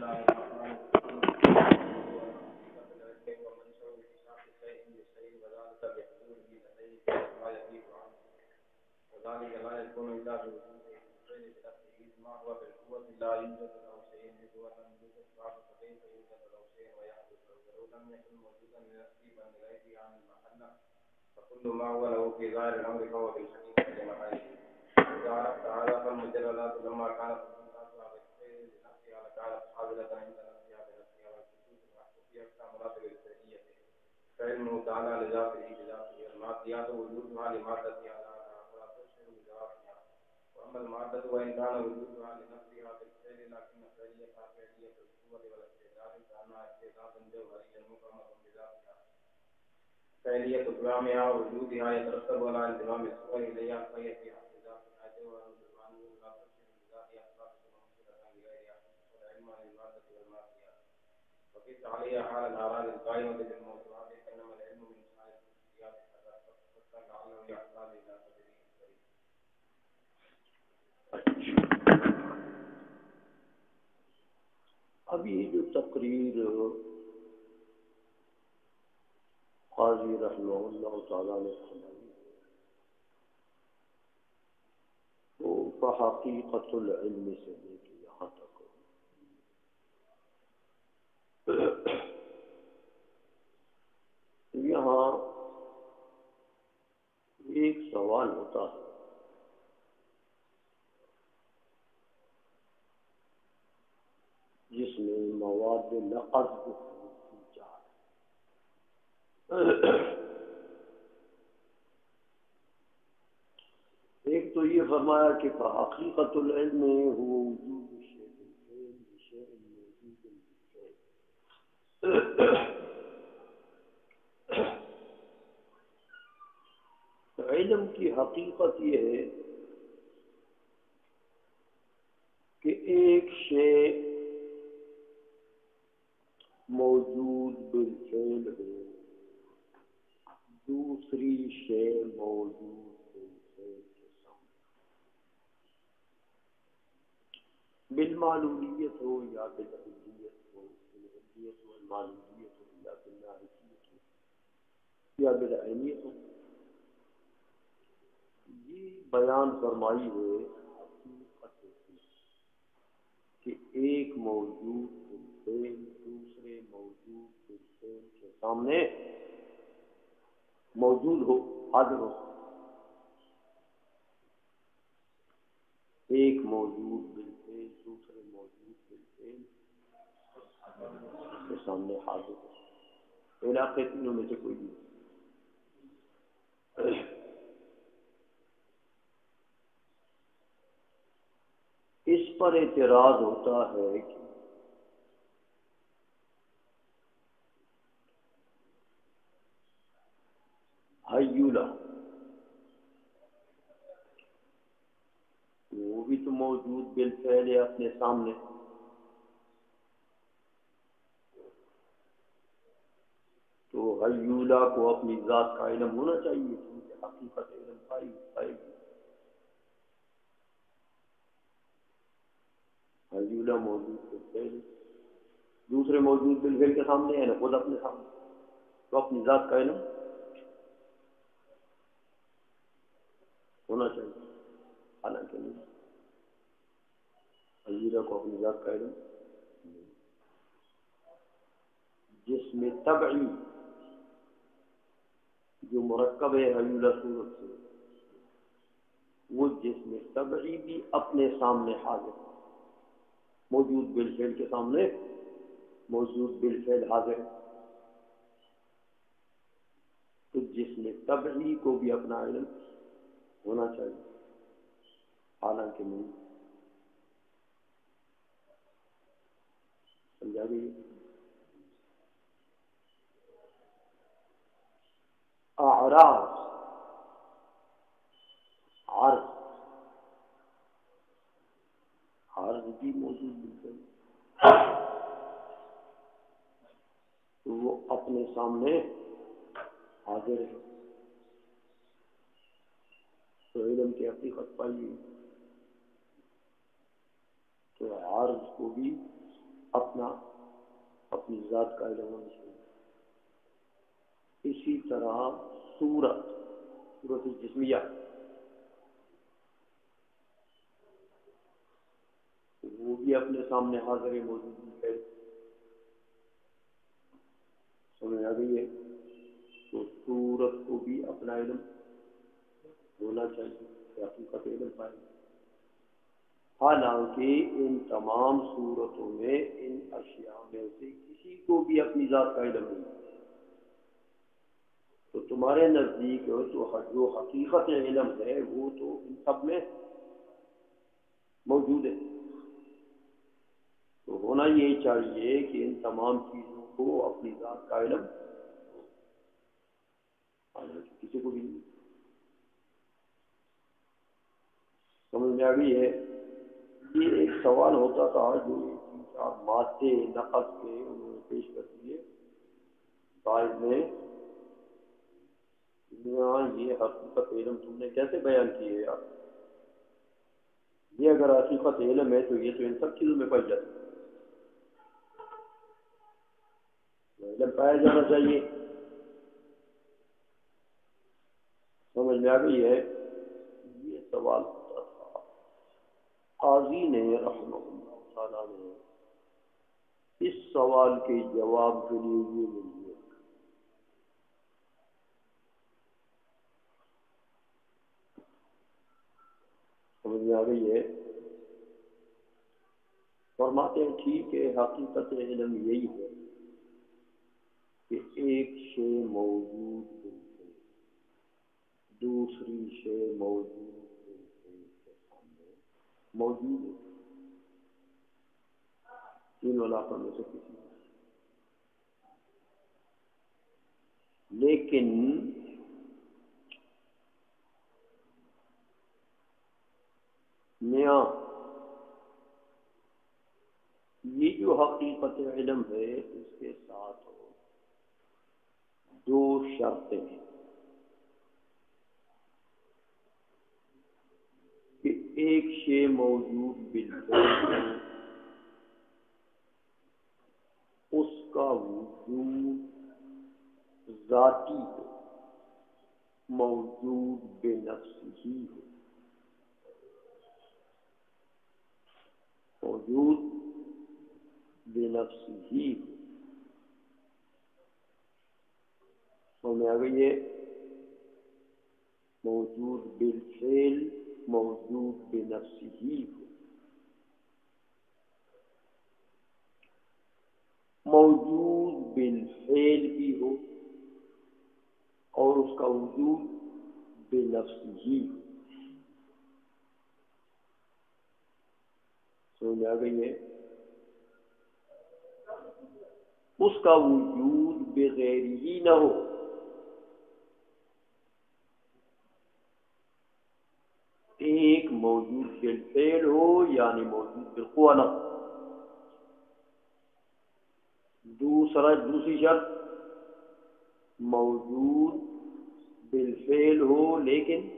الله الرحمن الرحيم وحقيقة العلم ومنشأ اكتشاف شيء بشيء وذلك بحصوله لديه ما يفيق عنه وذلك لا يكون إلا بوجود الشيء بنفسه ما هو بالقوة لا يوجد له شيء بقوة لم يوجد بعد فكيف يوجد له شيء ويحدث ولو لم يكن موجودا لنفسه بل لغيره عن المحل فكل ما هو له في ظاهر الأمر فهو بالحقيقة لمحله إذا عرفت هذا فالمجردات لما كانت منتهى بالخير لنفسها لكانت حاضرة عند نفسها بنفسها والخصوص المحكوم فيها كمراتب الفعلية فعلمه تعالى لذاته بذاته والماديات وجودها لمادتها لا تشعر بذاتها وأما المادة وإن كان وجودها لنفسها بالفعل لكن فعليتها فعلية القوة والاستعداد كأنها استعداد جوهريا مقامة بذاتها فعلية قيامها ووجودها يترتب على انضمام الصور إليها فهي في حد ذاتها جوهر سبحانه لا تشعر بذاتها ثابتة ممثلة لغيرها والعلم عن المادة والماديات وقيس عليها حال الأعراض القائمة بالموضوعات إنما العلم من شأن الخصوصيات فلعله يحتاج إلى تدريب قريب. اب یہ جو تقریر قاضی رحمہ اللہ تعالیٰ نے فرمائی تو بحقیقت العلم سے لے کے یہاں تک یہاں ایک سوال ہوتا ہے جس میں مواد لقظ کی چار ایک تو یہ فرمایا کہ حقیقت العلم هو وجود الشيء بالفعل بشيء موجود بالفعل. علم کی حقیقت یہ ہے کہ ایک شے موجود بالفعل ہو دوسری شے موجود بالفعل کے سامنے بالمعلومیت ہو یا بالعلیت ہو بالعلیت ہو المعلومیت ہو یا بالناحیت ہو یا بالعینیت ہو. یہ بیان فرمائی ہے حقیقت کہ ایک موجود بالفعل دوسرے موجود بالفعل کے سامنے موجود ہو حاضر ہو. ایک موجود بالفعل دوسرے موجود بالفعل کے سامنے حاضر ہو. علاقے تینوں میں سے کوئی نہیں. اس پر اعتراض ہوتا ہے کہ حیولہ وہ بھی تو موجود بالفعل ہے اپنے سامنے. تو حیولہ کو اپنی ذات کا علم ہونا چاہیے کیونکہ حقیقت علم پائی گی. حیولہ موجود بالفعل دوسرے موجود بالفعل کے سامنے ہے نا خود اپنے سامنے تو اپنی ذات کا علم ہونا چاہیے. حالانکہ نہیں حیولہ کو اپنی ذات کا علم جس میں طبعی جو مرکب ہے حیولہ صورت سے وہ جس میں طبعی بھی اپنے سامنے حاضر موجود بالفعل کے سامنے موجود بالفعل حاضر تو جس میں طبعی کو بھی اپنا علم ہونا چاہیے حالانکہ نہیں. سمجھا گئی. اعراض عرض بھی موجود بالفعل تو وہ اپنے سامنے حاضر ہے. تو علم کی حقیقت پائی تو عارض کو بھی اپنی ذات کا علم ہونا چاہیے. اسی طرح صورت جسمیہ وہ بھی اپنے سامنے حاضر موجود ہے. سمجھ آ گئی ہے؟ تو صورت کو بھی اپنا علم ہونا چاہیے کہ حقیقت علم پائے. حالانکہ ان تمام صورتوں میں ان اشیاء میں سے کسی کو بھی اپنی ذات کا علم نہیں. تو تمہارے نزدیک تو جو حقیقت علم ہے وہ تو ان سب میں موجود ہے. تو ہونا یہ چاہیے کہ ان تمام چیزوں کو اپنی ذات کا علم کسی کو بھی نہیں. سمجھ میں آ گئی ہے؟ یہ ایک سوال ہوتا تھا جو تین چار مادے نقد کے انہوں نے پیش کر دیے بعد میں. یہ حقیقت علم تم نے کیسے بیان کی ہے یار؟ یہ اگر حقیقت علم ہے تو یہ تو ان سب چیزوں میں پائی جاتی ہے. علم پایا جانا چاہیے. سمجھ میں آ گئی ہے؟ یہ سوال ہوتا تھا. قاضی نے رحمہ اللہ تعالیٰ نے اس سوال کے جواب کے لیے یہ ملیے سمجھ میں آ گئی ہے. فرماتے ہیں ٹھیک ہے حقیقت علم یہی ہے کہ ایک شے موجود بالکل دوسری شے موجود بالکل کے سامنے موجود ہے. تین علاقوں میں سے کسی لیکن میاں یہ جو حقیقت علم ہے اس کے ساتھ دو شرطیں ہیں کہ ایک شے موجود بالفعل اس کا وجود ذاتی ہو موجود بے نفس ہی ہو. موجود بے نفس ہی ہو. سمجھ آ گئی ہے؟ موجود بالفعل موجود بے نفس ہی ہو. موجود بالفعل بھی ہو اور اس کا وجود بے نفس ہی ہو. سمجھ آ گئی ہے؟ اس کا وجود بغیر ہی نہ ہو. ایک موجود بالفعل ہو یعنی موجود بالقوہ نہ ہو. دوسری شرط موجود بالفعل ہو لیکن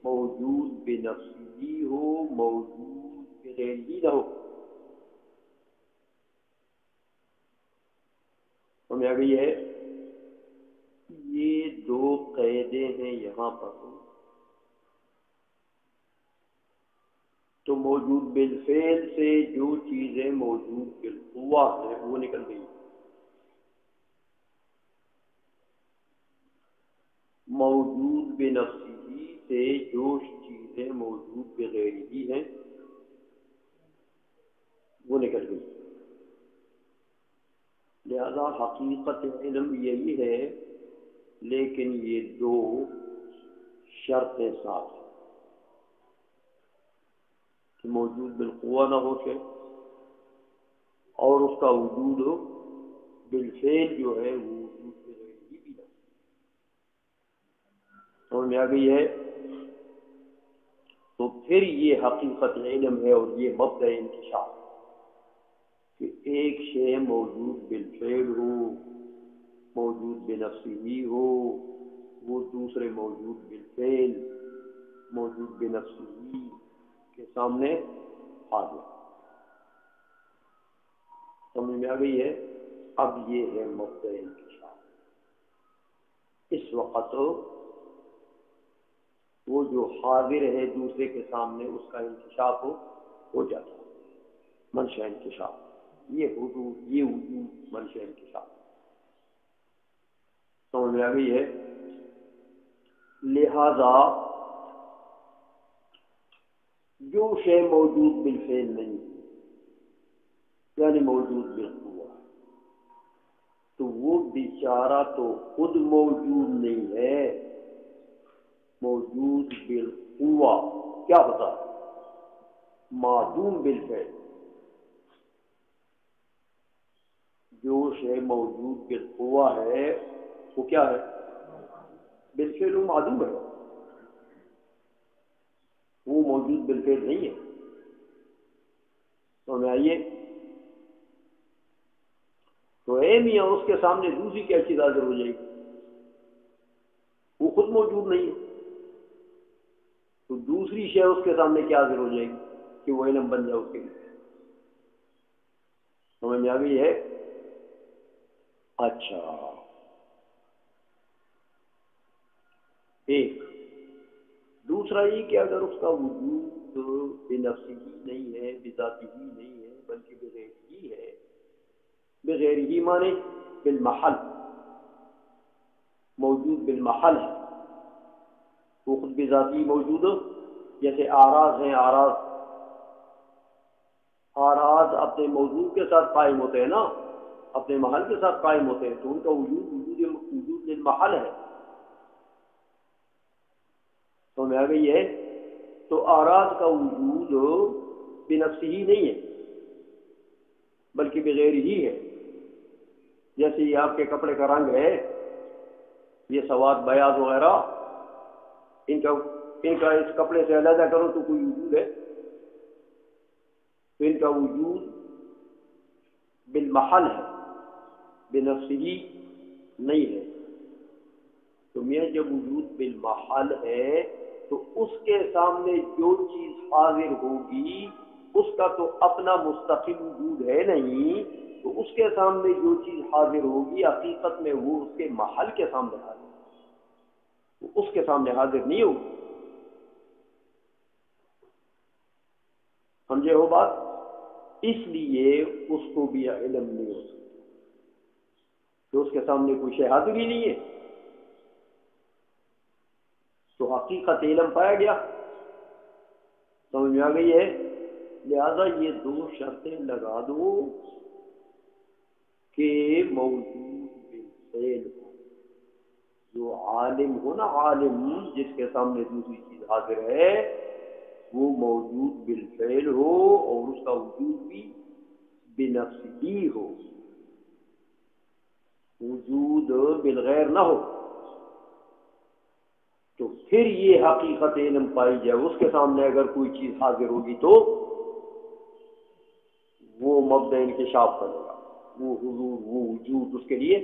موجود بنفسه ہو موجود بغیرہ نہ ہو. سمجھ آ گئی ہے؟ یہ دو قاعدے ہیں یہاں پر. تو موجود بالفعل سے جو چیزیں موجود بالقوہ ہیں وہ نکل گئی. موجود بنفسه سے جو چیزیں موجود بغیرہ ہیں وہ نکل گئی. لہذا حقیقت علم یہی ہے لیکن یہ دو شرطیں ساتھ ہیں کہ موجود بالقوہ نہ ہو کے اور اس کا وجود ہو بالفعل جو ہے وہ وجود بغیرہ بھی نہ. سمجھ میں آ گئی ہے؟ تو پھر یہ حقیقت علم ہے اور یہ مبدأ انکشاف کہ ایک شے موجود بالفعل ہو موجود بنفسه ہو وہ دوسرے موجود بالفعل موجود بنفسه کے سامنے حاضر. سمجھ میں آ گئی ہے؟ اب یہ ہے مبدأ انکشاف. اس وقت وہ جو حاضر ہے دوسرے کے سامنے اس کا انکشاف ہو جاتا ہے. منشأ انکشاف یہ حضور، یہ وجود منشأ انکشاف. سمجھ میں آ گئی ہے؟ لہذا جو شے موجود بالفعل نہیں یعنی موجود بالقوہ، تو وہ بیچارہ تو خود موجود نہیں ہے، موجود بالقوہ کیا ہوتا ہے؟ معدوم بالفعل. جو شے موجود بالقوہ ہے وہ کیا ہے؟ بالفعل وہ معدوم ہے، وہ موجود بالفعل نہیں ہے. تو میں آئیے تو اے میاں اس کے سامنے دوسری کیا چیز حاضر ہو جائے گی؟ وہ خود موجود نہیں ہے، تو دوسری شے اس کے سامنے کیا حاضر ہو جائے گی کہ وہ علم بن جائے اس کے لیے. سمجھ میں آ گئی ہے؟ اچھا، ایک دوسرا یہ کہ اگر اس کا وجود بنفسی ہی نہیں ہے، بذاتی ہی نہیں ہے، بلکہ بغیر ہی ہے. بغیر ہی مانے بالمحل، موجود بالمحل ہے، وہ خود بذاتی موجود ہو. جیسے آراز ہیں، آراز اپنے موجود کے ساتھ قائم ہوتے ہیں نا، اپنے محل کے ساتھ قائم ہوتے ہیں، تو ان کا وجود بالمحل ہے. تو میں آ گئی ہے. تو آراز کا وجود بنفسی ہی نہیں ہے بلکہ بغیر ہی ہے. جیسے یہ آپ کے کپڑے کا رنگ ہے، یہ سواد بیاض وغیرہ، ان کا اس کپڑے سے علیحدہ کرو تو کوئی وجود ہے؟ تو ان کا وجود بالمحل ہے، بنفسی ہی نہیں ہے. تو میاں جب وجود بالمحل ہے تو اس کے سامنے جو چیز حاضر ہوگی اس کا تو اپنا مستقل وجود ہے نہیں، تو اس کے سامنے جو چیز حاضر ہوگی حقیقت میں وہ اس کے محل کے سامنے حاضر ہے، وہ اس کے سامنے حاضر نہیں ہوگی. سمجھے ہو بات؟ اس لیے اس کو بھی علم نہیں ہو سکتا کہ اس کے سامنے کوئی شے حاضر ہی نہیں ہے. تو حقیقت علم پایا گیا. سمجھ میں آ گئی ہے؟ لہذا یہ دو شرطیں لگا دو کہ موجود بالفعل ہو، جو عالم ہو نا، عالم جس کے سامنے دوسری چیز حاضر ہے وہ موجود بالفعل ہو اور اس کا وجود بھی بنفسی ہو، وجود بالغیر نہ ہو. تو پھر یہ حقیقت علم پائی جائے. اس کے سامنے اگر کوئی چیز حاضر ہوگی تو وہ مبدأ انکشاف کرے گا، وہ حضور، وہ وجود اس کے لیے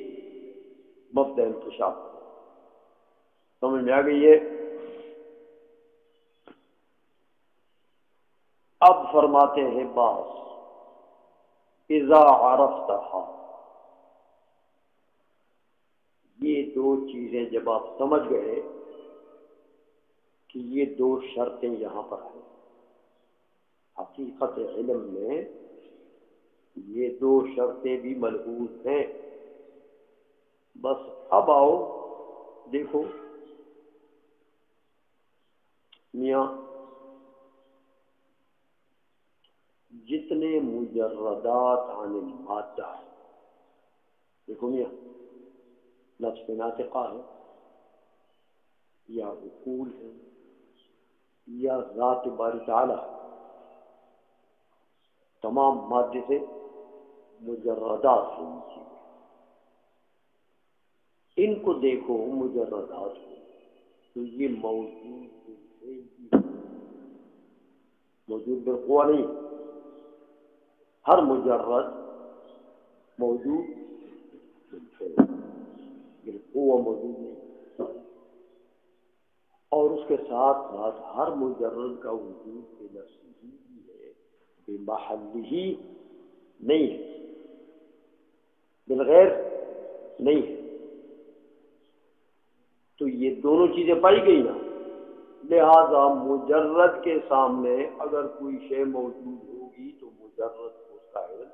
مبدأ انکشاف کرے گا. سمجھ میں آ گئی ہے؟ اب فرماتے ہیں باس اذا عرفتها، یہ دو چیزیں جب آپ سمجھ گئے کہ یہ دو شرطیں یہاں پر ہیں حقیقت علم میں، یہ دو شرطیں بھی ملحوظ ہیں. بس اب آؤ دیکھو میاں، جتنے مجردات عن المادہ، دیکھو میاں، نفس ناطقہ ہے یا عقول ہے یا ذات باری تعالی، تمام مادے سے مجردات ہیں یہ چیزیں. ان کو دیکھو مجردات کو، تو یہ موجود بالفعل، موجود بالقوہ نہیں. ہر مجرد موجود بالفعل، بالقوہ موجود نہیں. اور اس کے ساتھ ساتھ ہر مجرد کا وجود بنفسہ ہی ہے، بمحلہ نہیں ہے. نہیں ہے۔ تو یہ دونوں چیزیں پائی گئی نا، لہذا مجرد کے سامنے اگر کوئی شے موجود ہوگی تو مجرد کو اس کا علم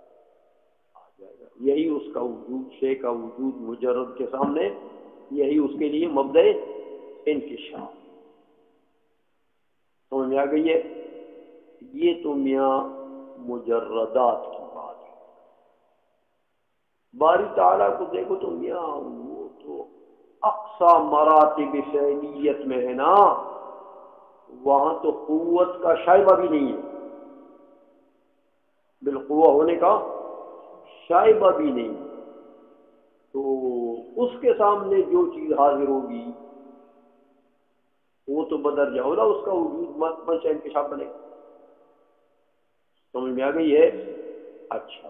آ جائے گا۔ یہی اس کا وجود، شے کا وجود مجرد کے سامنے، یہی اس کے لیے مبدأ انکشاف۔ سمجھ میں آ گئی ہے؟ یہ تو میاں مجردات کی بات ہے۔ باری تعالیٰ کو دیکھو تو میاں وہ تو اقصا مراتب فعلیت میں ہے نا، وہاں تو قوت کا شائبہ بھی نہیں ہے، بالقوہ ہونے کا شائبہ بھی نہیں۔ تو اس کے سامنے جو چیز حاضر ہوگی وہ تو بدر جاؤ نا، اس کا وجود منشا انکشاف بنے گا۔ سمجھ میں آ گئی ہے؟ اچھا،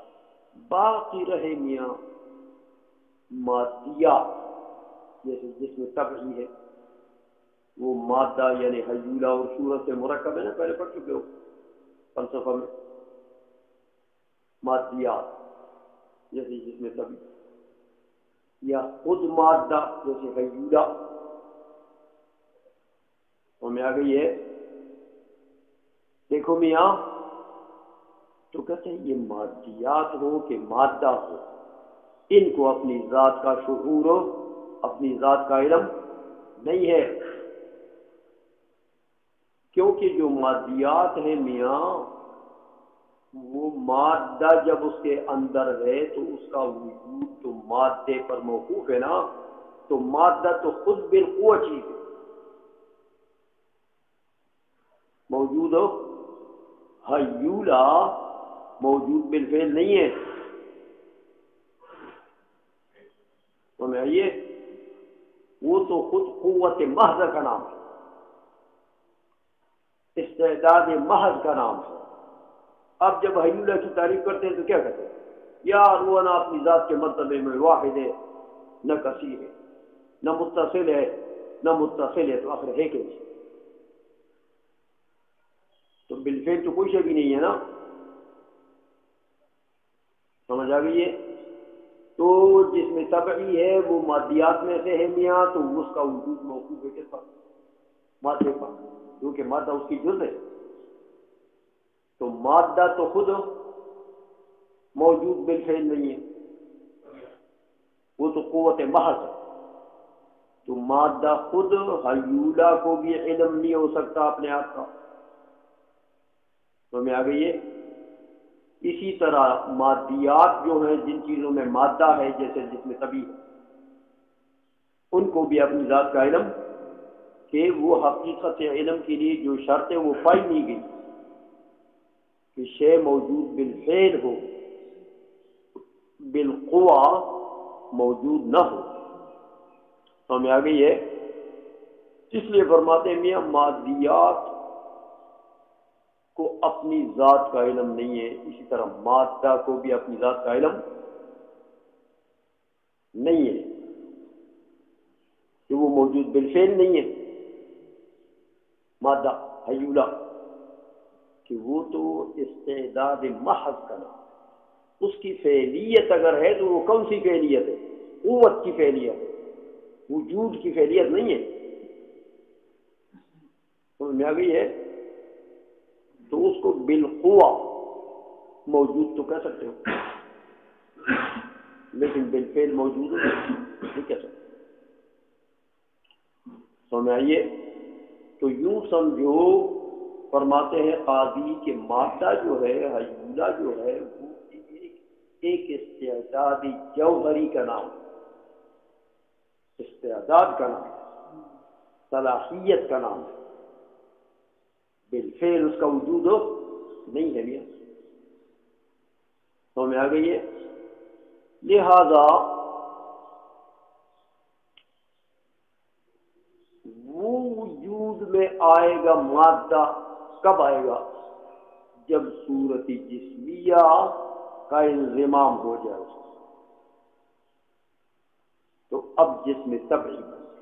باقی رہے میاں مادیات، جیسے جس میں طبعی ہے، وہ مادہ یعنی حیولہ اور صورت سے مرکب ہے نا، پہلے پڑھ چکے ہو فلسفہ میں۔ مادیات جیسے جس میں طبعی، یا خود مادہ جیسے حیولہ، ہمیں آ گئی ہے؟ دیکھو میاں، تو کہتے ہیں یہ مادیات ہو کہ مادہ ہو، ان کو اپنی ذات کا شعور ہو، اپنی ذات کا علم نہیں ہے، کیونکہ جو مادیات ہیں میاں، وہ مادہ جب اس کے اندر ہے تو اس کا وجود تو مادے پر موقوف ہے نا، تو مادہ تو خود بالقوہ چیز ہے، موجود ہو۔ حیولہ موجود بالفعل نہیں ہے، سمجھ آئیے؟ وہ تو خود قوت محض کا نام ہے، استعداد محض کا نام ہے۔ اب جب حیولہ کی تعریف کرتے ہیں تو کیا کہتے ہیں؟ یار وہ نہ اپنی ذات کے مرتبے میں واحد ہے، نہ کثیر ہے، نہ متصل ہے، نہ متصل ہے، تو آخر ہے کہ نہیں؟ تو بالفعل تو کوئی شے بھی نہیں ہے نا، سمجھ آ گئی ہے؟ تو جس میں طبعی ہے وہ مادیات میں سے ہے میاں، تو اس کا وجود موقوف ہے کس پر؟ مادے پر، کیونکہ مادہ اس کی جز ہے۔ تو مادہ تو خود موجود بالفعل نہیں ہے، وہ تو قوت محض ہے۔ تو مادہ خود حیولہ کو بھی علم نہیں ہو سکتا اپنے آپ کا، تو میں آ گئی ہے؟ اسی طرح مادیات جو ہیں، جن چیزوں میں مادہ ہے جیسے جس میں طبیعی ہے، ان کو بھی اپنی ذات کا علم، کہ وہ حقیقت علم کے لیے جو شرط ہے وہ پائی نہیں گئی، کہ شے موجود بالفعل ہو، بالقوہ موجود نہ ہو۔ ہمیں آ گئی ہے؟ اس لیے فرماتے ہیں میاں مادیات کو اپنی ذات کا علم نہیں ہے، اسی طرح مادہ کو بھی اپنی ذات کا علم نہیں ہے، کہ وہ موجود بالفعل نہیں ہے، مادہ حیولہ، کہ وہ تو استعداد محض کا نام ہے۔ اس کی فعلیت اگر ہے تو وہ کون سی فعلیت ہے؟ قوت کی فعلیت ہے، وجود کی فعلیت نہیں ہے، سمجھ میں آ گئی ہے؟ تو اس کو بالقوہ موجود تو کہہ سکتے ہو، لیکن بالفعل موجود نہیں کہہ سکتے، سمجھ آئیے؟ تو یوں سمجھو، فرماتے ہیں قاضی کہ مادہ جو ہے، حیولہ جو ہے، وہ ایک استعدادی جوہری کا نام ہے، استعداد کا نام ہے، صلاحیت کا نام ہے، بالفعل اس کا وجود نہیں ہے میاں، تو میں آ گئی ہے؟ لہذا وہ وجود میں آئے گا مادہ، کب آئے گا؟ جب صورت جسمیہ کا انضمام ہو جائے اس کو، تو اب جسم طبعی بن گیا،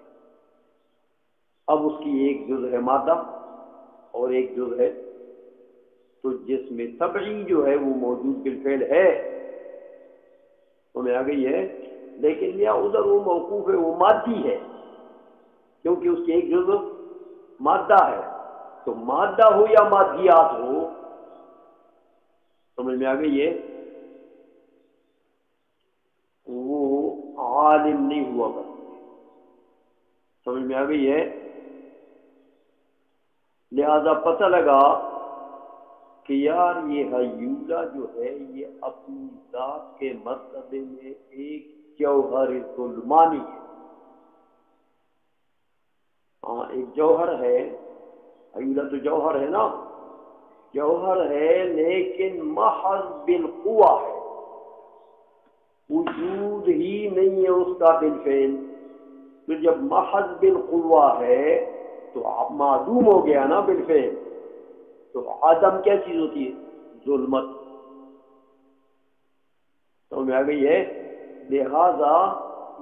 اب اس کی ایک جز ہے مادہ اور ایک جز ہے، تو جسم طبعی جو ہے وہ موجود بالفعل ہے، تو میں آ گئی ہے؟ لیکن میاں ادھر وہ موقوف ہے، وہ مادی ہے، کیونکہ اس کی ایک جزء مادہ ہے، تو مادہ ہو یا مادیات ہو، سمجھ میں آ گئی ہے، وہ عالم نہیں ہوا کرتے، سمجھ میں آ گئی ہے۔ لہذا پتہ لگا کہ یار یہ حیولہ جو ہے یہ اپنی ذات کے مرتبے میں ایک جوہر ظلمانی ہے۔ ہاں ایک جوہر ہے، حیولہ تو جوہر ہے نا، جوہر ہے لیکن محض بالقوہ ہے، وجود ہی نہیں ہے اس کا بالفعل۔ پھر جب محض بالقوہ ہے تو آپ معدوم ہو گیا نا بالفعل، تو عدم کیا چیز ہوتی ہے؟ ظلمت، تو میں آ گئی ہے۔ لہذا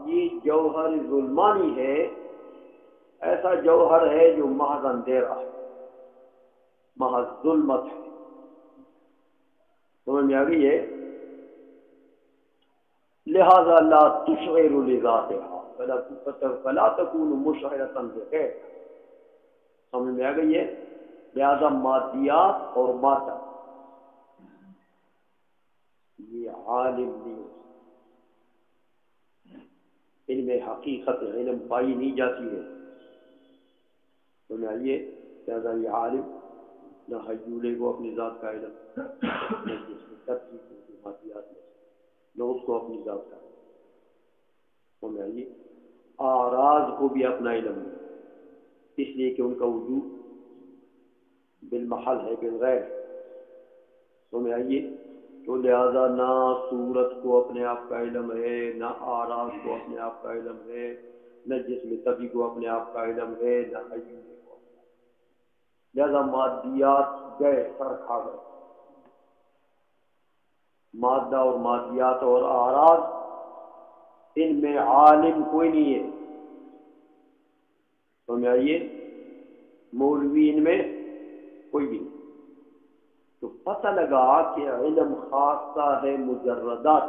یہ جوہر ظلمانی ہے، ایسا جوہر ہے جو محض اندھیرا ہے، محض ظلمت ہے، سمجھ میں آ گئی ہے۔ لہذا لا تشعر لذاتها فلا تكون مشعرة بغیر، سمجھ میں آ گئی ہے۔ لہذا مادیات اور مادہ یہ عالم نہیں ہو سکتا، ان میں حقیقت علم پائی نہیں جاتی ہے، تو میں آئیے لہذا یہ عالم نہ حیولے کو اپنی ذات کا علم، نہ جس میں ترتیب ہوتی مادیات میں نہ اس کو اپنی ذات کا علم، تو میں آئیے آراز کو بھی اپنا علم نہیں، اس لیے کہ ان کا وجود بالمحل ہے بالغیر، تو میں آئیے تو لہذا نہ صورت کو اپنے آپ کا علم ہے، نہ آراز کو اپنے آپ کا علم ہے، نہ جسم طبی کو اپنے آپ کا علم ہے، نہ حیولے کو، لہذا مادیات گئے، سر کھا گئے، مادہ اور مادیات اور آراز ان میں عالم کوئی نہیں ہے، تو میں آئیے مولوی ان میں کوئی بھی نہیں، تو پتہ لگا کہ علم خاصہ ہے مجردات،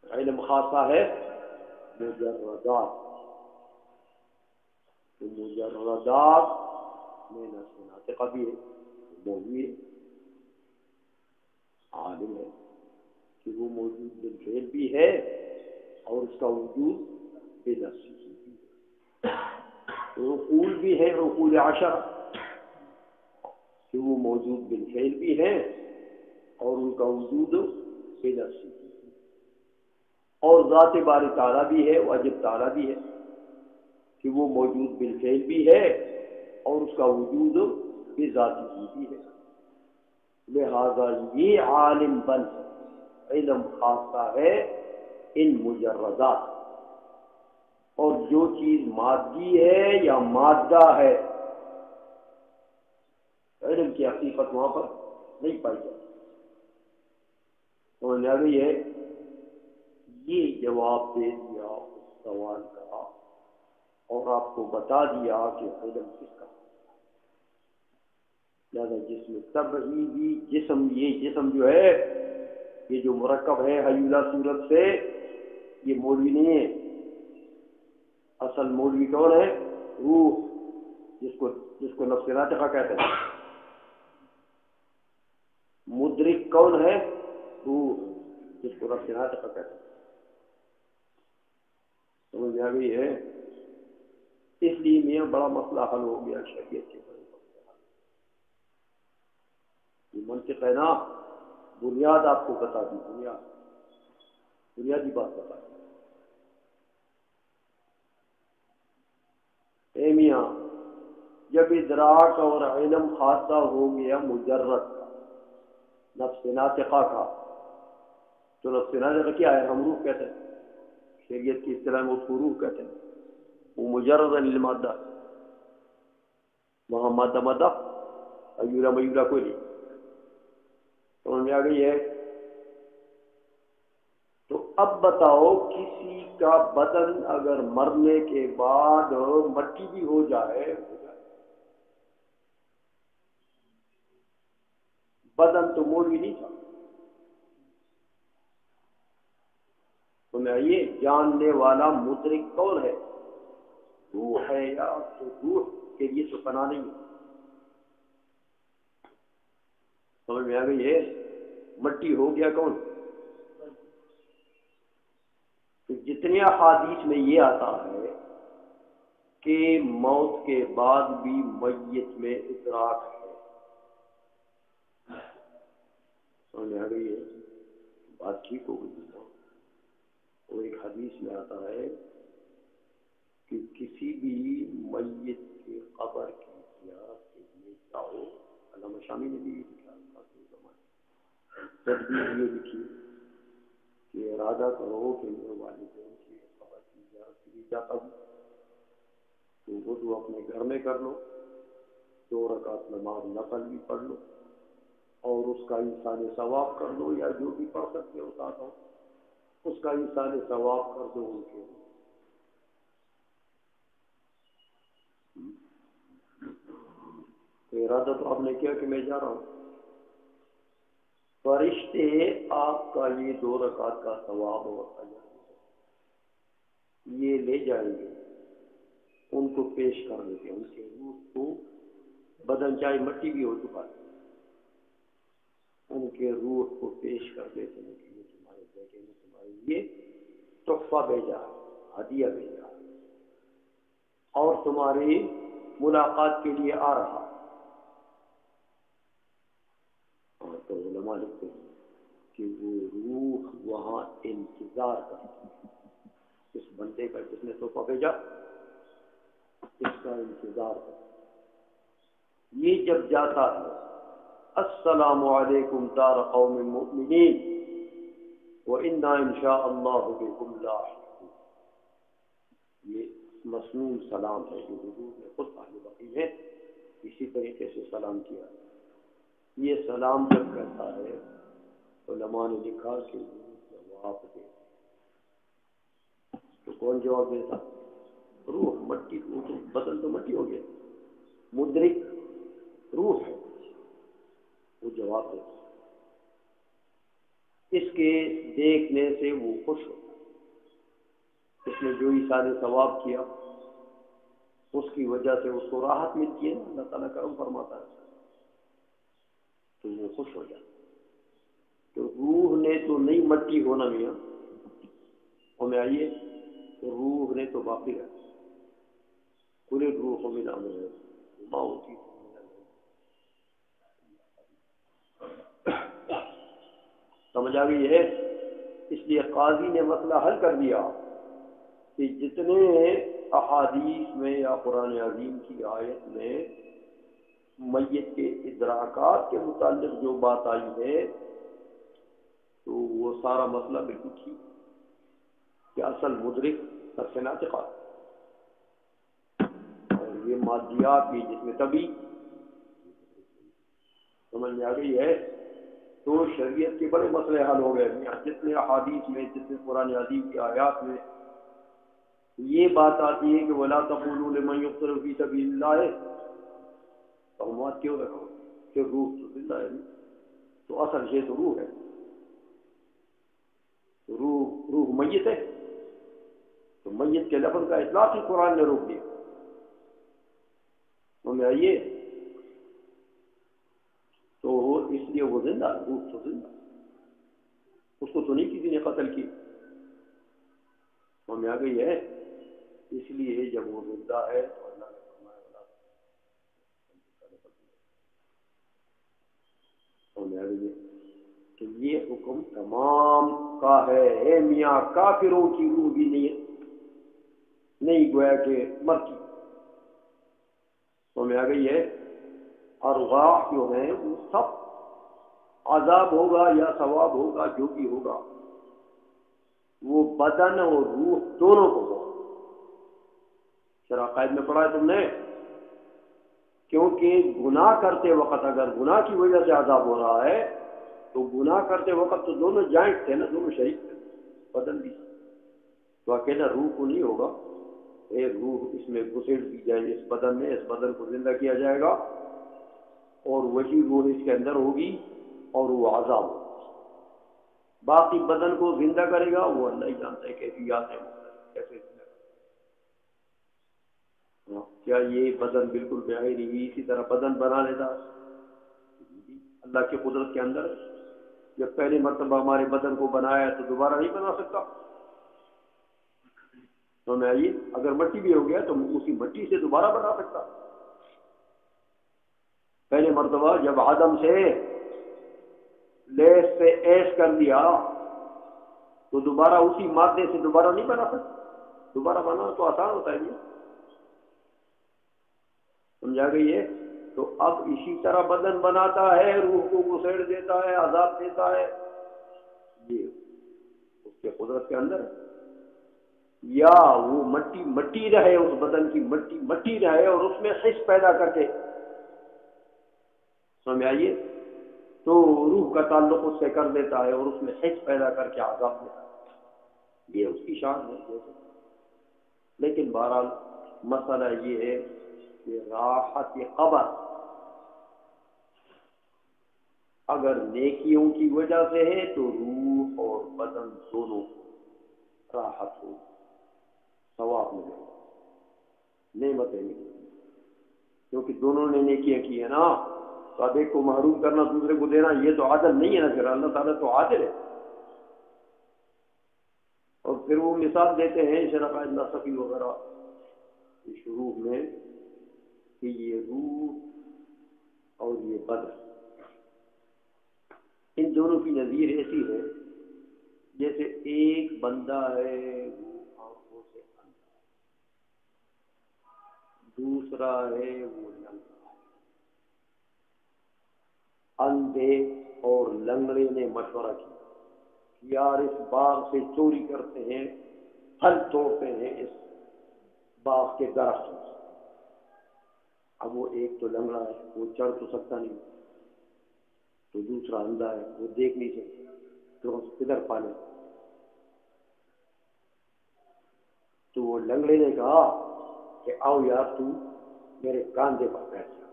علم خاصہ ہے مجردات، تو مجردات میں نہ ناطقہ بھی ہے، مولوی ہے، عالم ہے کہ وہ موجود بالفعل بھی ہے اور اس کا وجود بنفسہ بھی ہے، عقول بھی ہے، عقول عشرہ کہ وہ موجود بالفعل بھی ہے اور ان کا وجود بنفسہ بھی ہے، اور ذات باری تعالیٰ بھی ہے، واجب تعالیٰ بھی ہے کہ وہ موجود بالفعل بھی ہے اور اس کا وجود بذاتی بھی ہے، لہذا یہ عالم بن علم خاصہ ہے ان مجردات، اور جو چیز مادی ہے یا مادہ ہے علم کی حقیقت وہاں پر نہیں پائی جاتی، تو لہذا یہ جواب دے دیا اس سوال کا اور آپ کو بتا دیا کہ علم کس کا، لہذا جسم طبعی بھی جسم، یہ جسم جو ہے یہ جو مرکب ہے حیولہ صورت سے، یہ مولوی نہیں ہے، اصل مولوی کون ہے؟ روح، جس کو نفس ناطقہ کہتے ہیں، مدرک کون ہے؟ روح، جس کو نفس ناطقہ کہتے ہیں، سمجھ میں آ گئی ہے۔ اس لیے میاں بڑا مسئلہ حل ہو گیا شریعت کے بڑے یہ منطق ہے نا، بنیاد آپ کو بتا دی، بنیادی بات بتا دی، اے میاں جب ادراک اور علم خاصہ ہو گیا مجرد کا، نفس ناطقہ کا، تو نفس ناطقہ کیا ہے؟ ہم روح کہتے ہیں، شریعت کی اصطلاح میں اس کو روح کہتے ہیں، وہ مجرد للمادہ، وہاں مادہ ایولہ میولہ کوئی نہیں، سمجھ میں آ گئی ہے۔ تو اب بتاؤ کسی کا بدن اگر مرنے کے بعد مٹی بھی ہو جائے، بدن تو مولوی نہیں تھا، میں آئیے جاننے والا مدرک کون ہے؟ روح ہے یا تو روح کے لیے تو فنا نہیں ہے. سمجھ میں آ گئی ہے؟ مٹی ہو گیا کون؟ تو جتنے احادیث میں یہ آتا ہے کہ موت کے بعد بھی میت میں ادراک ہے. سمجھ میں آ گئی ہے؟ بات ٹھیک ہو گئی. اور ایک حدیث میں آتا ہے کہ کسی بھی میت کے قبر کی زیارت کے لیے جاؤ. علامہ شامی نے بھی یہ لکھا تدبیر یہ لکھی کہ ارادہ کرو کہ میں والدین کی قبر کی زیارت کے لیے جاتا ہوں تو وضو اپنے گھر میں کر لو, 2 رکعت نماز نفل بھی پڑھ لو اور اس کا ایصال ثواب کر دو, یا جو بھی پڑھ سکتے ہو ساتھ اس کا ایصال ثواب کر دو ان کے. تو ارادہ تو آپ نے کیا کہ میں جا رہا ہوں. فرشتے آپ کا یہ 2 رکعت کا ثواب اور اجر یہ لے جائیں گے, ان کو پیش کر دیتے ہیں. ان کے روح کو, بدن چاہے مٹی بھی ہو چکا ہے, ان کے روح کو پیش کر دیتے ہیں کہ یہ تمہارے بیٹے نے تمہارے لیے تحفہ بھیجا ہے, ہدیہ بھیجا ہے اور تمہاری ملاقات کے لیے آ رہا ہے. اور تو علماء لکھتے ہیں کہ وہ روح وہاں انتظار کرتی ہے اس بندے کا جس نے تحفہ بھیجا, اس کا انتظار کرتی. یہ جب جاتا ہے السلام علیکم دار قوم مؤمنین وَإِنَّا إِنْ شَاءَ اللَّهُ بِكُمْ لَاحِقُونَ, یہ مسنون سلام ہے جو حضور نے خود اہل بقیع میں اسی طریقے سے سلام کیا. یہ سلام جب کہتا ہے علماء نے لکھا کہ جواب دے. تو کون جواب دیتا؟ روح. مٹی, بدن تو مٹی ہو گیا, مدرک روح ہے, وہ جواب دیتا. اس کے دیکھنے سے وہ خوش ہوتا. اس نے جو ایصال ثواب کیا اس کی وجہ سے اس کو راحت ملتی ہے, اللہ تعالیٰ کرم فرماتا ہے, تو وہ خوش ہو جاتا. تو روح نے تو نہیں مٹی ہونا میاں, ہمیں آئیے روح نے تو باقی رہا. پورے روح من امر ما اوتیتم من العلم. سمجھ آ گئی ہے؟ اس لیے قاضی نے مسئلہ حل کر دیا کہ جتنے احادیث میں یا قرآن عظیم کی آیت میں میت کے ادراکات کے متعلق جو بات آئی ہے تو وہ سارا مسئلہ بالکل ٹھیک کہ اصل مدرک سب سے ناطقہ, اور یہ مادیات بھی جس میں طبی. سمجھ میں آ گئی ہے؟ تو شریعت کے بڑے مسئلے حل ہو گئے. جتنے احادیث میں, جتنے قرآن عظیم کی آیات میں یہ بات آتی ہے کہ وَلَا تَقُولُوا لِمَنْ يُقْتَلُ فِي سَبِيلِ اللَّهِ, توہمات کیوں رکھو کہ روح تو زندہ ہے, تو اصل یہ تو روح ہے. روح میت ہے, تو میت کے لفظ کا اطلاق ہی قرآن نے روک دیا. ہمیں آئیے تو اس لیے وہ زندہ ہے, روح تو زندہ, اس کو تو نہیں کسی نے قتل کی. ہمیں آ گئی ہے. اس لیے جب وہ زندہ ہے تو اللہ نے فرمایا ہمیں آ گئی ہے کہ یہ حکم تمام کا ہے. اے میاں کافروں کی روح بھی نہیں گویا کہ مرتی. ہمیں آ گئی ہے. ارواح جو ہیں وہ سب عذاب ہوگا یا ثواب ہوگا, جو بھی ہوگا وہ بدن اور روح دونوں کو ہوگا. شرائع میں پڑھا ہے تم نے, کیونکہ گناہ کرتے وقت اگر گناہ کی وجہ سے عذاب ہو رہا ہے تو گناہ کرتے وقت تو دونوں جوائنٹ تھے نا, دونوں شریک تھے, بدن بھی, تو اکیلا روح کو نہیں ہوگا. ایک روح اس میں گھسیٹ دی جائے اس بدن میں, اس بدن کو زندہ کیا جائے گا اور وہی روح اس کے اندر ہوگی اور وہ عذاب ہوگا. باقی بدن کو زندہ کرے گا وہ اللہ ہی جانتا ہے کیفیات ہے کیسے زندہ کرے گا۔ کیا یہ بدن بالکل بغیر ہی اسی طرح بدن بنا لیتا اللہ کی قدرت کے اندر؟ جب پہلی مرتبہ ہمارے بدن کو بنایا تو دوبارہ نہیں بنا سکتا؟ تو میں آئیے اگر مٹی بھی ہو گیا تو اسی مٹی سے دوبارہ بنا سکتا؟ پہلے مرتبہ جب آدم سے لیس سے ایش کر دیا تو دوبارہ اسی مادے سے دوبارہ نہیں بنا سکتا؟ دوبارہ بنانا تو آسان ہوتا ہے جی، سمجھا گئی ہے؟ تو اب اسی طرح بدن بناتا ہے، روح کو گسیڑ دیتا ہے، عذاب دیتا ہے، یہ اس کے قدرت کے اندر ہے۔ یا وہ مٹی رہے، اس بدن کی مٹی رہے اور اس میں حس پیدا کر کے، سمجھ آئیے، تو روح کا تعلق اس سے کر دیتا ہے اور اس میں حس پیدا کر کے عذاب دیتا ہے، یہ اس کی شان ہے۔ لیکن بہرحال مسئلہ یہ ہے کہ راحت قبر اگر نیکیوں کی وجہ سے ہے تو روح اور بدن دونوں کو راحت ہو، ثواب ملے، نعمتیں ملے، کیونکہ دونوں نے نیکیاں کی ہیں نا۔ تو اب ایک کو محروم کرنا دوسرے کو دینا یہ تو عادل نہیں ہے نا، پھر اللہ تعالیٰ تو عادل ہے۔ اور پھر وہ مثال دیتے ہیں شرف اللہ صفی وغیرہ شروع میں کہ یہ روح اور یہ بدن ان دونوں کی نظیر ایسی ہے جیسے ایک بندہ ہے وہ آنکھوں سے اندھا، دوسرا ہے وہ لنگڑا ہے۔ اندھے اور لنگڑے نے مشورہ کیا یار اس باغ سے چوری کرتے ہیں، پھل توڑتے ہیں اس باغ کے درختوں سے۔ اب وہ ایک تو لنگڑا ہے، وہ چڑھ تو سکتا نہیں، تو دوسرا اندھا ہے، وہ دیکھ نہیں سکتا، تو کدھر پالے؟ تو وہ لنگڑے نے کہا کہ آؤ یار تو میرے کاندھے پر بیٹھ جا،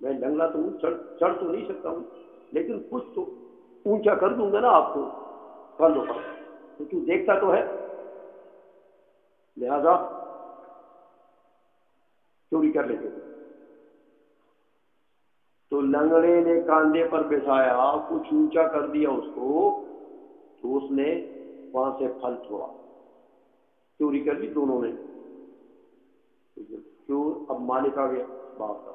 میں لنگڑا تو ہوں، چڑھ تو نہیں سکتا ہوں، لیکن کچھ تو اونچا کر دوں گا نا آپ کو کاندھوں پر، تو دیکھتا تو ہے، لہذا چوری کر لیتے تھے۔ تو لنگڑے نے کاندھے پر بٹھایا، کچھ اونچا کر دیا اس کو، تو اس نے وہاں سے پھل توڑا، چوری کر لی دونوں نے۔ چور اب مالک آ گیا باغ کا،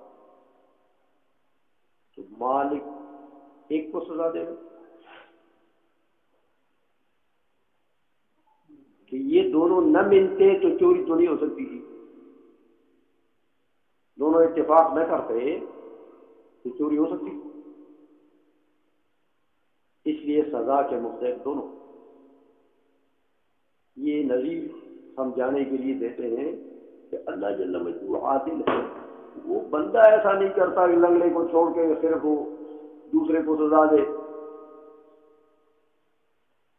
تو مالک ایک کو سزا دے گا کہ یہ دونوں نہ ملتے تو چوری تو نہیں ہو سکتی تھی، دونوں اتفاق نہ کرتے تو چوری ہو سکتی، اس لیے سزا کے مستحق دونوں۔ یہ نظیر سمجھانے کے لیے دیتے ہیں کہ اللہ جل مجدہ عادل ہے، وہ بندہ ایسا نہیں کرتا کہ لنگڑے کو چھوڑ کے صرف وہ دوسرے کو سزا دے،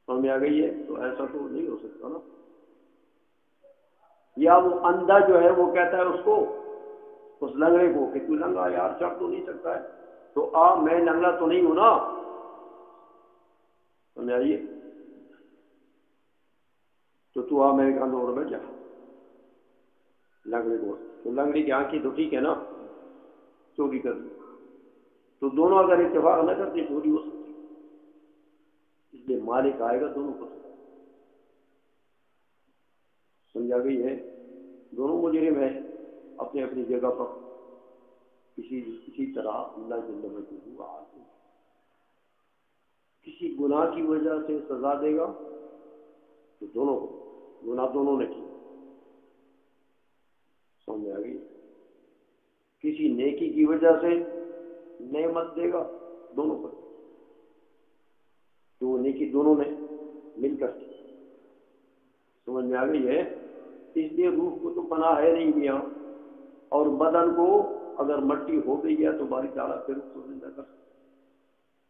سمجھ آ گئی ہے؟ تو ایسا تو نہیں ہو سکتا نا۔ یا وہ اندھا جو ہے وہ کہتا ہے اس کو، اس لنگڑے کو کہ تو لنگڑا یار چڑھ تو نہیں سکتا ہے، تو میں لنگڑا تو نہیں ہوں نا، سمجھ آئیے، تو میرے کاندھوں پر بیٹھ جا لنگڑے کو، تو لنگڑی کی آنکھیں تو ٹھیک ہے نا، چوری کر دی، تو دونوں اگر اتفاق نہ کرتے چوری ہو سکتی، اس لیے مالک آئے گا دونوں کو سمجھا گئی ہے۔ دونوں مجرم ہیں اپنی اپنی جگہ پر، اسی طرح اللہ جل مجدہ عادل، کسی گناہ کی وجہ سے سزا دے گا تو دونوں کو، گناہ دونوں نے کی، سمجھ آ گئی، کسی نیکی کی وجہ سے نعمت دے گا دونوں کو، تو وہ نیکی دونوں نے مل کر کی، سمجھ میں آ گئی ہے۔ اس لیے روح کو تو پناہ ہے نہیں میاں، اور بدن کو اگر مٹی ہو گئی ہے تو باری تعالیٰ پھر اس کو زندہ کر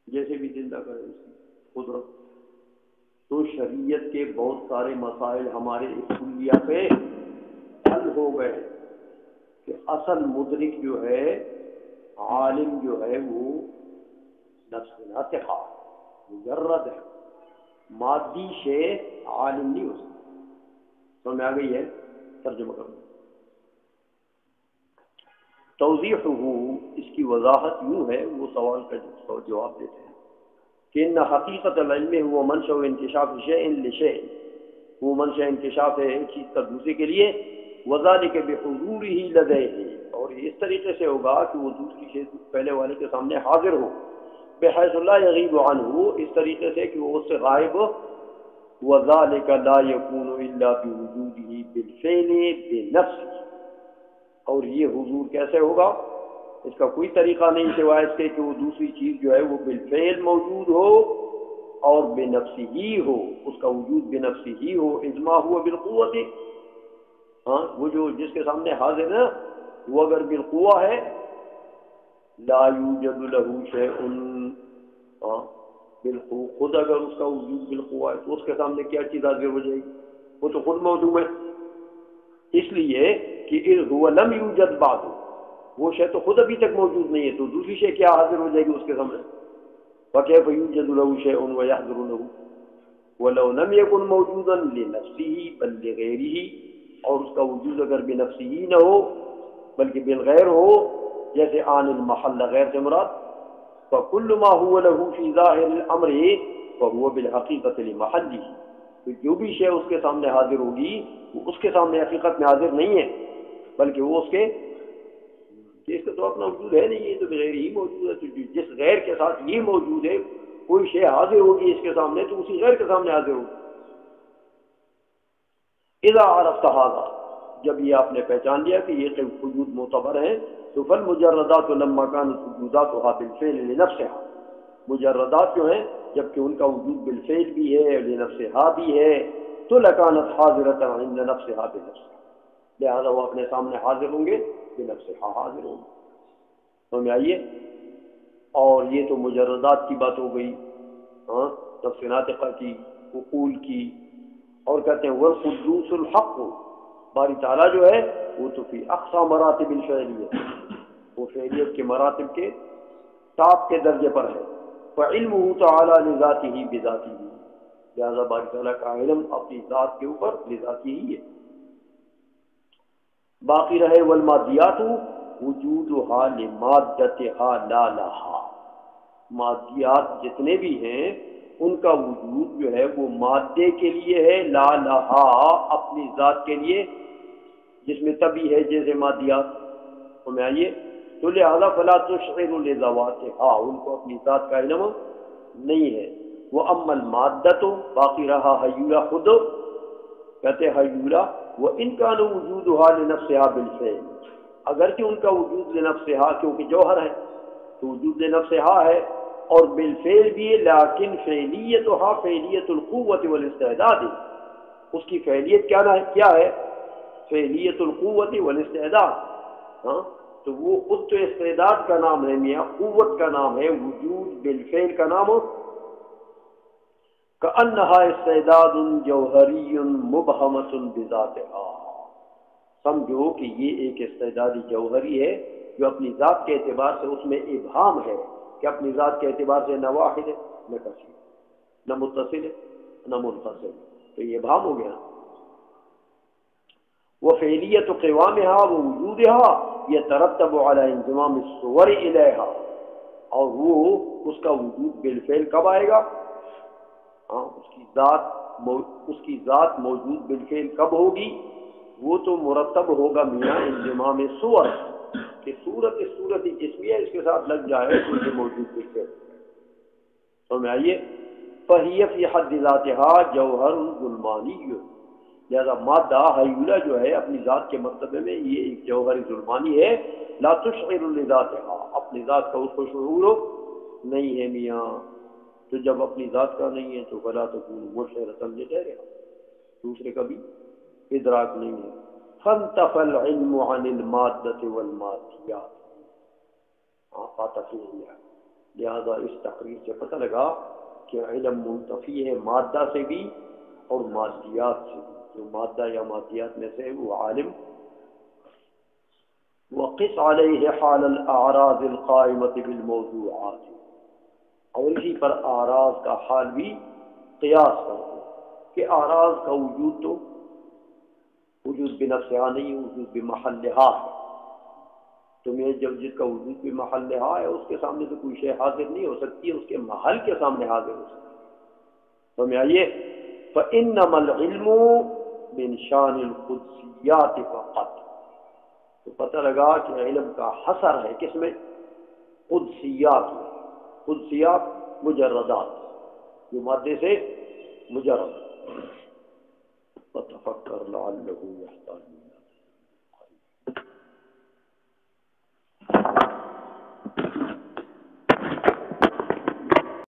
جیسے بھی زندہ کرے اس کی قدرت۔ تو شریعت کے بہت سارے مسائل ہمارے اس کلیہ پہ حل ہو گئے کہ اصل مدرک جو ہے، عالم جو ہے، وہ نفس ناطقہ مجرد ہے، مادی شے عالم نہیں ہو سکتا۔ سمجھ میں آ گئی ہے؟ ترجمہ کروں۔ توضیحہ، اس کی وضاحت یوں ہے، وہ سوال کا جواب دیتے ہیں کہ ان حقیقت العلم هو منشأ انکشاف شیء لشیء، وہ منشأ انکشاف ہے ایک چیز کا دوسرے کے لیے، وذلک بحضورہ لدیہ، اور اس طریقے سے ہوگا کہ وہ دوسری چیز پہلے والے کے سامنے حاضر ہو، بحیث لا یغیب عنہ، اس طریقے سے کہ وہ اس سے غائب، وذلک لا یکون الا بوجودہ بالفعل بنفسہ، اور یہ حضور کیسے ہوگا؟ اس کا کوئی طریقہ نہیں سوائے اس کے کہ وہ دوسری چیز جو ہے وہ بالفعل موجود ہو اور بے نفسی ہی ہو، اس کا وجود بے نفسی ہی ہو، اجماع ہوا بالقوت، ہاں وہ جو جس کے سامنے حاضر ہے وہ اگر بالقوہ ہے، لا یوجد لہ شیء، ہاں بالقوہ، خود اگر اس کا وجود بالقوہ ہے تو اس کے سامنے کیا چیز حاضر ہو جائے گی؟ وہ تو خود موجود ہے، اس لیے کہ اذ هو لم یوجد بعد، وہ شے تو خود ابھی تک موجود نہیں ہے، تو دوسری شے کیا حاضر ہو جائے گی اس کے سامنے؟ وَكَيْفَ يُوجَدُ لَهُ شَيْءٌ وَيَحْضُرُ لَهُ وَلَوْ لَمْ يَكُنْ مَوْجُودًا لِنَفْسِهِ بَلْ لِغَيْرِهِ، اور اس کا وجود اگر بنفسه نہ ہو بلکہ بالغیر ہو، جیسے عن المحل غیر سے مراد، فَكُلُّ مَا هُوَ لَهُ فِي ظَاهِرِ الْأَمْرِ فَهُوَ بِالْحَقِيقَةِ لِمَحَلِّهِ، تو جو بھی شے اس کے سامنے حاضر ہوگی وہ اس کے سامنے حقیقت میں حاضر نہیں ہے، بلکہ وہ اس کے کہ اس کا تو اپنا وجود ہے نہیں، یہ تو بغیر ہی موجود ہے، تو جس غیر کے ساتھ یہ موجود ہے، کوئی شے حاضر ہوگی اس کے سامنے تو اسی غیر کے سامنے حاضر ہوگی۔ اذا عرفت هذا، جب یہ آپ نے پہچان لیا کہ یہ وجود معتبر ہیں، تو فالمجردات لما كانت وجوداتها بالفعل لنفسها، مجردات جو ہیں جبکہ ان کا وجود بالفعل بھی ہے لنفسها بھی ہے، تو لکانت حاضرۃ عند نفسها بنفسها، لہذا وہ اپنے سامنے حاضر ہوں گے بنفسها، حاضر ہوں گے۔ سمجھ آئیے؟ اور یہ تو مجردات کی بات ہو گئی، ہاں نفس ناطقہ کی، عقول کی، اور کہتے ہیں والقدوس الحق، باری تعالیٰ جو ہے وہ تو فی اقصی مراتب الفعلیت، وہ فعلیت کے مراتب کے ٹاپ کے درجے پر ہے، فعلمہ تعالیٰ لذاتہ بذاتہ، لہذا باری تعالیٰ کا علم اپنی ذات کے اوپر لذاتی ہی ہے۔ باقی رہے والمادیات وجودها لمادتها لا لها، مادیات جتنے بھی ہیں ان کا وجود جو ہے وہ مادے کے لیے ہے، لا لها، اپنی ذات کے لیے، جس میں تبھی ہے جیسے مادیات، سمجھ آئیے؟ تو لہذا فلا تشعر لذواتها، ان کو اپنی ذات کا علم نہیں ہے۔ وَأَمَّا الْمَادَّةُ، باقی رہا حیولہ خود، کہتے حیولہ وَإِنْ كَانَ وُجُودُهَا لِنَفْسِهَا بِالْفِعْلِ، اگرچہ ان کا وجود لنفسها کیونکہ جوہر ہے تو وجود لنفسها ہے اور بالفعل بھی ہے، لیکن فعلیتها فعلیت القوت والاستعداد، اس کی فعلیت کیا ہے؟ فعلیت القوت والاستعداد، ہاں تو وہ خود تو استعداد کا نام ہے میاں، قوت کا نام ہے، وجود بالفعل کا نام ہو، كأنها استعداد جوہری مبہمۃ بذاتها، سمجھو کہ یہ ایک استعداد جوہری ہے جو اپنی ذات کے اعتبار سے اس میں ابہام ہے، کہ اپنی ذات کے اعتبار سے نہ واحد ہے نہ کثیر، نہ متصل ہے نہ منفصل، تو یہ ابہام ہو گیا۔ وفعلیت قوامها ووجودها يترتب على انضمام الصور الیہا، اور وہ اس کا وجود بالفعل کب آئے گا؟ ہاں اس کی ذات موجود بالفعل کب ہوگی؟ وہ تو مرتب ہوگا میاں انضمام صور، کہ صورت جسمیہ اس کے ساتھ لگ جائے تو یہ موجود بالفعل، سمجھ آئیے؟ فہی فی حد ذاتها جوہر ظلمانی، لہذا مادہ حیولہ جو ہے اپنی ذات کے مرتبے میں یہ ایک جوہر ظلمانی ہے، لا تشعر لذاتها، اپنی ذات کا اس کو شعور نہیں ہے میاں، تو جب اپنی ذات کا نہیں ہے تو فلا تکون مشعرۃ لغیرها، دوسرے کا بھی ادراک نہیں ہے۔ فانتفى العلم عن المادة والمادیات، لہذا اس تقریر سے پتہ لگا کہ علم منتفی ہے مادہ سے بھی اور مادیات سے بھی، جو مادہ یا مادیات میں سے وہ عالم۔ وقس علیہ حال الاعراض القائمة بالموضوعات، اور اسی پر اعراض کا حال بھی قیاس کرتے کہ اعراض کا وجود تو وجود بنفسہا نہیں، وجود بمحلہا ہے۔ تمہیں جب جس کا وجود بمحلہا ہے اس کے سامنے تو کوئی شے حاضر نہیں ہو سکتی، اس کے محل کے سامنے حاضر ہو سکتی۔ سمجھ آئیے؟ فَإِنَّمَا الْعِلْمُ مِنْ شَانِ الْقُدْسِيَّاتِ فَقَطْ، تو پتہ لگا کہ علم کا حصر ہے کس میں؟ قدسیات میں۔ قدسیات مجردات، جو مادے سے مجرد۔ فَتَفَكَّرْ لَعَلَّهُ